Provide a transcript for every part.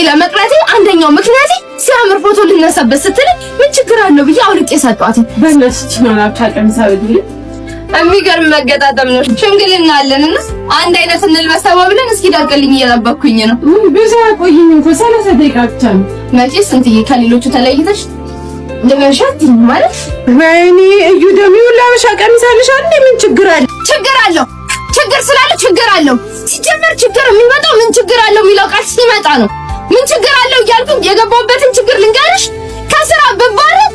ለመቅረቴ አንደኛው ምክንያቴ ሲያምር ፎቶ ልነሳበት ስትል ምን ችግር አለው ብዬ አውልቄ ሰጧት። በእነሱ ነው አጣቀምሳ ወዲህ የሚገርም መገጣጠም ነው። ሽምግልና አለንና አንድ አይነት እንልበስ ተባብለን እስኪ ዳቅልኝ እየጠበቅኩኝ ነው። ብዙ አቆይኝ እኮ 30 ደቂቃ ብቻ ነው። መቼስ እንትዬ ከሌሎቹ ተለይተሽ ለመሻት ማለት ወይኔ እዩ ደሚው ላበሻ ቀሚስ አለሻል። ምን ችግር አለ? ችግር አለው። ችግር ስላለ ችግር አለው። ሲጀመር ችግር የሚመጣው ምን ችግር አለው የሚለው ቃል ሲመጣ ነው። ምን ችግር አለው እያልኩኝ የገባሁበትን ችግር ልንገርሽ። ከስራ ብባረር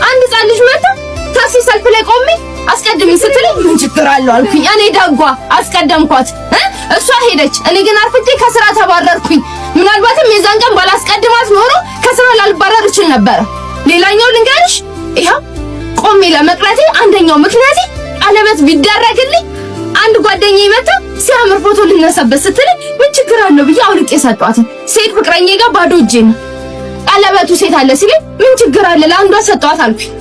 አንድ ሕፃን ልጅ መጣ ታክሲ ሰልፍ ላይ ቆሜ አስቀድሚ ስትለኝ ምን ችግር አለው አልኩኝ። እኔ ዳጓ አስቀደምኳት፣ እሷ ሄደች። እኔ ግን አርፍጄ ከስራ ተባረርኩኝ። ምናልባትም የዛን ቀን ባላስቀድማት ኖሮ ከስራ ላልባረር እችል ነበር። ሌላኛው ልንገርሽ፣ ይሄው ቆሜ ለመቅረቴ አንደኛው ምክንያቴ ቀለበት ቢደረግልኝ አንድ ጓደኛዬ መጣ ሲያምር ፎቶ ልነሳበት ስትለኝ ምን ችግር አለው ብዬ አውልቄ ሰጧት። ሴት ፍቅረኛዬ ጋር ባዶ እጄን ቀለበቱ ሴት አለ ሲለኝ ምን ችግር አለ ለአንዷ ሰጧት አልኩኝ።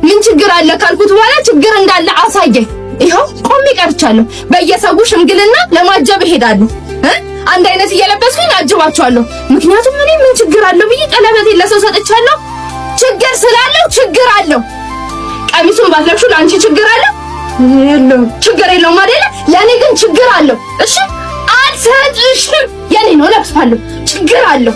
ምን ችግር አለ ካልኩት በኋላ ችግር እንዳለ አሳየኝ። ይሄው ቆሜ ቀርቻለሁ። በየሰው ሽምግልና ለማጀብ እሄዳለሁ። አንድ አይነት እየለበስኩኝ አጅባቸዋለሁ። ምክንያቱም እኔ ምን ችግር አለው ብዬ ቀለበቴን ለሰው ሰጥቻለሁ። ችግር ስላለው ችግር አለው። ቀሚሱን ባትለብሹ ለአንቺ ችግር አለው? የለውም። ችግር የለውም አይደለ? ለኔ ግን ችግር አለው። እሺ አልሰጥሽም። የኔ ነው ለብሳለሁ። ችግር አለው።